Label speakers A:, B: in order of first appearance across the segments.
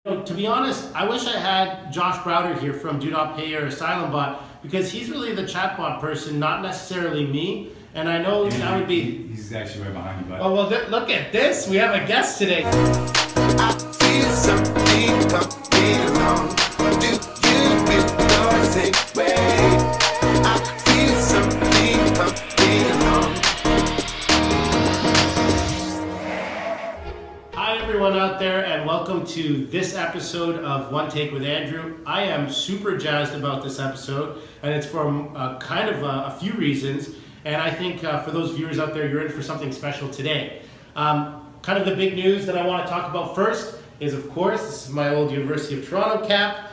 A: To be honest, I wish I had Josh Browder here from Do Not Pay or AsylumBot because he's really the chatbot person, not necessarily me. And I know that would be.
B: He's actually right behind you, bud.
A: Oh, well, look at this. We have a guest today.
C: I feel something coming along. Do you feel the same way? I feel something coming along.
A: Hi, everyone out there, and welcome to this episode of OneTake with Andrew. I am super jazzed about this episode, and it's from a few reasons. And I think for those viewers out there, you're in for something special today. Kind of the big news that I want to talk about first is, of course, this is my old University of Toronto cap.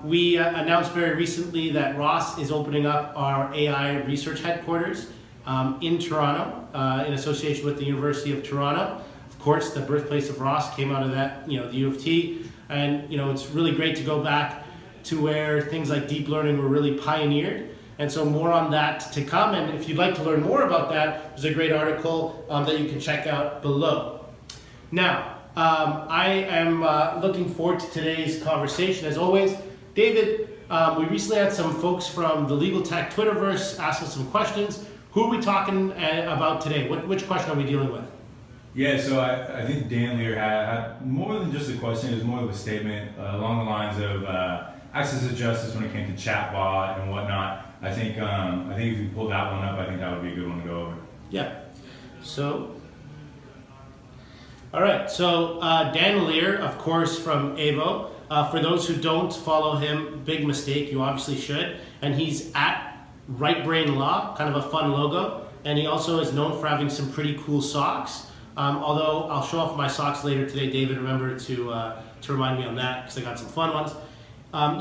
A: We announced very recently that ROSS is opening up our AI research headquarters in Toronto in association with the University of Toronto. Of course, the birthplace of ROSS came out of that, the UofT. And, it's really great to go back to where things like deep learning were really pioneered. And so more on that to come. And if you'd like to learn more about that, there's a great article that you can check out below. Now, I am looking forward to today's conversation. As always, David, we recently had some folks from the Legal Tech Twitterverse ask us some questions. Who are we talking about today? Which question are we dealing with?
B: Yeah, so I think Dan Lear had more than just a question. It was more of a statement along the lines of access to justice when it came to chatbot and whatnot. I think if you pull that one up, I think that would be a good one to go over.
A: Yeah. All right. So Dan Lear, of course, from AVO. For those who don't follow him, big mistake. You obviously should. And he's at Right Brain Law, kind of a fun logo. And he also is known for having some pretty cool socks. Although I'll show off my socks later today. David, remember to remind me on that because I got some fun ones.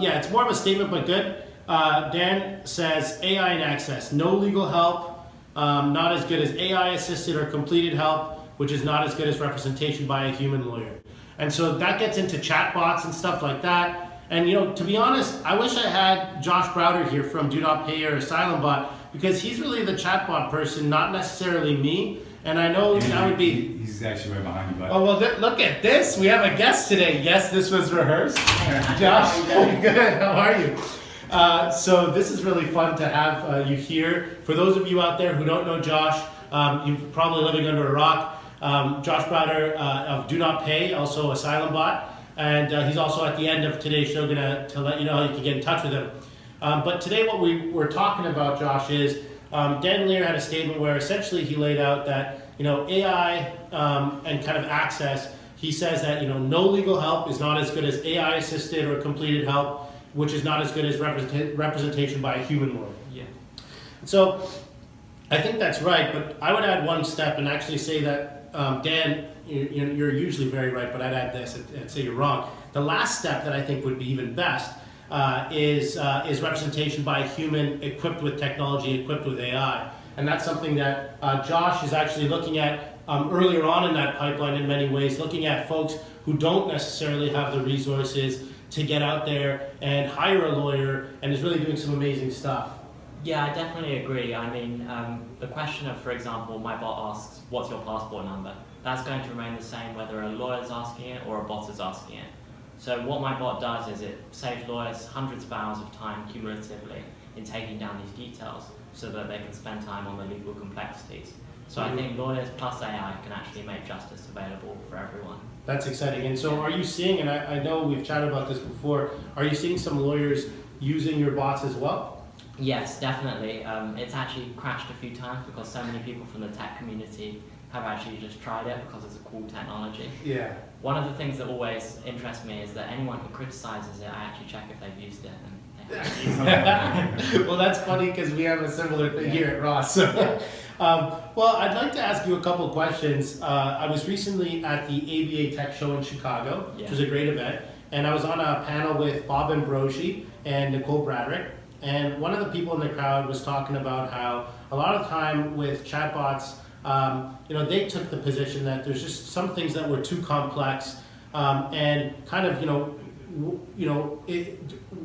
A: It's more of a statement, but good. Dan says AI and access, no legal help, not as good as AI assisted or completed help, which is not as good as representation by a human lawyer. And so that gets into chatbots and stuff like that. And to be honest, I wish I had Josh Browder here from Do Not Pay or AsylumBot because he's really the chatbot person, not necessarily me. And I know that would be.
B: He's actually right behind you, bud.
A: Oh, well, look at this. We have a guest today. Yes, this was rehearsed. Josh, good. How are you? So this is really fun to have you here. For those of you out there who don't know Josh, you're probably living under a rock. Josh Browder of Do Not Pay, also AsylumBot. And he's also at the end of today's show going to let you know how you can get in touch with him. But today what we were talking about, Josh, is Dan Lear had a statement where essentially he laid out that AI and kind of access, he says that no legal help is not as good as AI assisted or completed help, which is not as good as representation by a human lawyer.
D: Yeah.
A: So I think that's right, but I would add one step and actually say that Dan, you're usually very right, but I'd add this and say you're wrong. The last step that I think would be even best is representation by a human equipped with technology, equipped with AI. And that's something that Josh is actually looking at earlier on in that pipeline in many ways, looking at folks who don't necessarily have the resources to get out there and hire a lawyer, and is really doing some amazing stuff.
D: Yeah, I definitely agree. I mean, the question of, for example, my bot asks, what's your passport number? That's going to remain the same whether a lawyer is asking it or a bot is asking it. So what my bot does is it saves lawyers hundreds of hours of time cumulatively in taking down these details so that they can spend time on the legal complexities. So I think lawyers plus AI can actually make justice available for everyone.
A: That's exciting. And so are you seeing, and I know we've chatted about this before, are you seeing some lawyers using your bots as well?
D: Yes, definitely. It's actually crashed a few times because so many people from the tech community have actually just tried it because it's a cool technology.
A: Yeah.
D: One of the things that always interests me is that anyone who criticizes it, I actually check if they've used it. And they haven't used it.
A: Well, that's funny because we have a similar thing here at ROSS. So, well, I'd like to ask you a couple questions. I was recently at the ABA Tech Show in Chicago, which was a great event, and I was on a panel with Bob Ambrosi and Nicole Bradrick, and one of the people in the crowd was talking about how a lot of time with chatbots, they took the position that there's just some things that were too complex, and kind of,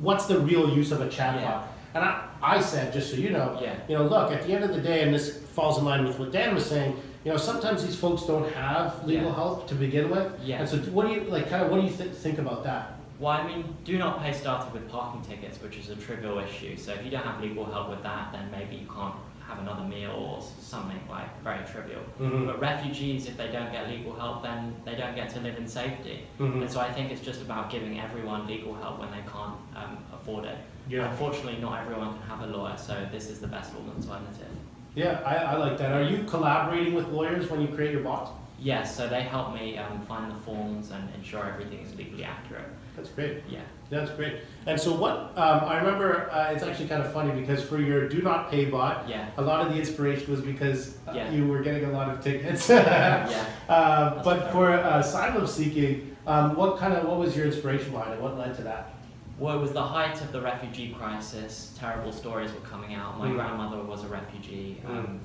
A: what's the real use of a chatbot?
D: Yeah.
A: And I said, just so you know, look, at the end of the day, and this falls in line with what Dan was saying, sometimes these folks don't have legal
D: Yeah.
A: help to begin with.
D: Yeah.
A: And so what do you what do you think about that?
D: Well, I mean, do not pay started with parking tickets, which is a trivial issue. So if you don't have legal help with that, then maybe you can't have another meal or something like very trivial.
A: Mhm.
D: But refugees, if they don't get legal help, then they don't get to live in safety.
A: Mhm.
D: And so I think it's just about giving everyone legal help when they can't afford it.
A: Yeah.
D: Unfortunately, not everyone can have a lawyer, so this is the best alternative.
A: Yeah, I like that. Are you collaborating with lawyers when you create your bots?
D: Yes, so they help me find the forms and ensure everything is legally accurate.
A: That's great.
D: Yeah.
A: That's great. And so what, I remember, it's actually kind of funny because for your do not pay bot,
D: Yeah.
A: a lot of the inspiration was because
D: Yeah.
A: you were getting a lot of tickets.
D: Yeah.
A: But
D: fair.
A: for asylum seeking, what was your inspiration behind it? What led to that?
D: Well, it was the height of the refugee crisis. Terrible stories were coming out. My
A: Mm.
D: grandmother was a refugee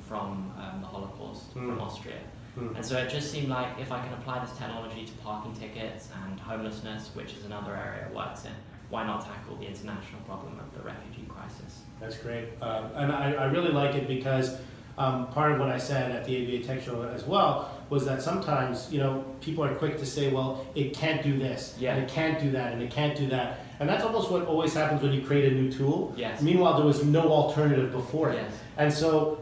D: from the Holocaust, from
A: Mm.
D: Austria.
A: Mm.
D: And so it just seemed like if I can apply this technology to parking tickets and homelessness, which is another area it works in, why not tackle the international problem of the refugee crisis?
A: That's great. And I really like it because part of what I said at the ABA Tech Show as well was that sometimes, people are quick to say, well, it can't do this,
D: Yeah.
A: and it can't do that, and it can't do that. And that's almost what always happens when you create a new tool.
D: Yes.
A: Meanwhile, there was no alternative before it.
D: Yes.
A: And so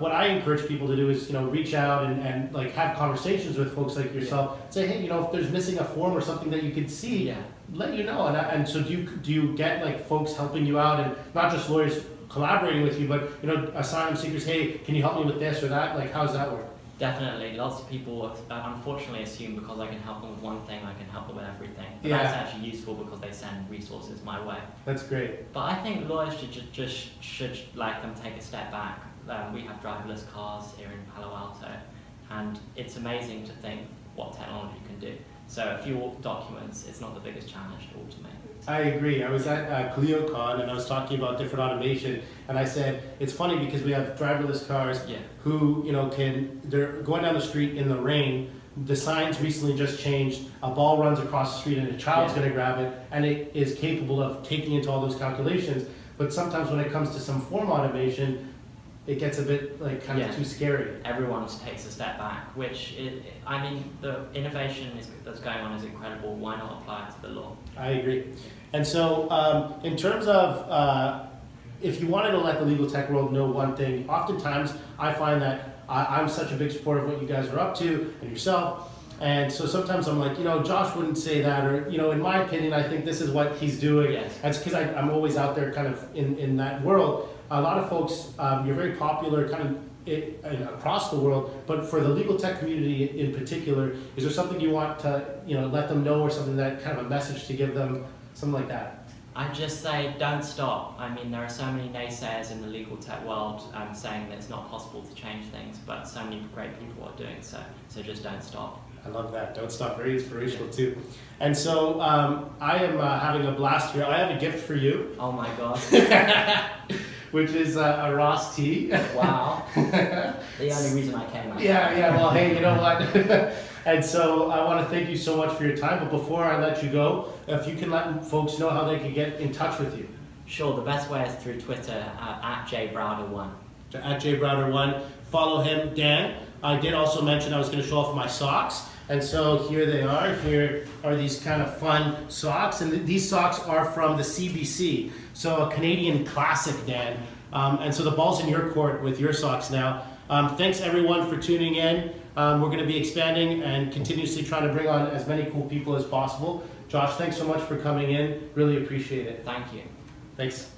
A: what I encourage people to do is, reach out and like have conversations with folks like yourself. Say, hey, if there's missing a form or something that you could see,
D: Yeah.
A: let you know. And so do you get like folks helping you out, and not just lawyers collaborating with you, but asylum seekers, hey, can you help me with this or that? Like, how does that work?
D: Definitely. Lots of people unfortunately assume because I can help them with one thing, I can help them with everything. But
A: Yeah.
D: that's actually useful because they send resources my way.
A: That's great.
D: But I think lawyers should let them take a step back. We have driverless cars here in Palo Alto, and it's amazing to think what technology can do. So a few documents, it's not the biggest challenge to automate.
A: I agree. I was at ClioCon and I was talking about different automation, and I said it's funny because we have driverless cars
D: Yeah.
A: who they're going down the street in the rain. The signs recently just changed. A ball runs across the street and a child's
D: Yeah.
A: going to grab it, and it is capable of taking into all those calculations. But sometimes when it comes to some form automation, it gets a bit kind of
D: Yeah.
A: too scary.
D: Everyone takes a step back, the innovation that's going on is incredible. Why not apply it to the law?
A: I agree. And so, in terms of if you wanted to let the legal tech world know one thing, oftentimes I find that I'm such a big supporter of what you guys are up to and yourself. And so sometimes I'm like, Josh wouldn't say that, or, in my opinion, I think this is what he's doing.
D: Yes.
A: That's because I'm always out there kind of in that world. A lot of folks, you're very popular kind of across the world, but for the legal tech community in particular, is there something you want to, let them know, or something that kind of a message to give them, something like that?
D: I just say don't stop. There are so many naysayers in the legal tech world saying that it's not possible to change things, but so many great people are doing so. So just don't stop.
A: I love that. Don't stop. Very inspirational too. And so I am having a blast here. I have a gift for you,
D: Oh my god.
A: which is a ROSS tea.
D: Wow. The only reason I came out.
A: Yeah. Well, hey, you know what? And so I want to thank you so much for your time. But before I let you go, if you can let folks know how they can get in touch with you.
D: Sure, the best way is through Twitter at jbrowder1.
A: At jbrowder1. Follow him, Dan. I did also mention I was going to show off my socks. And so here they are. Here are these kind of fun socks. And these socks are from the CBC. So a Canadian classic, Dan. And so the ball's in your court with your socks now. Thanks everyone for tuning in. We're going to be expanding and continuously trying to bring on as many cool people as possible. Josh, thanks so much for coming in. Really appreciate it.
D: Thank you.
A: Thanks.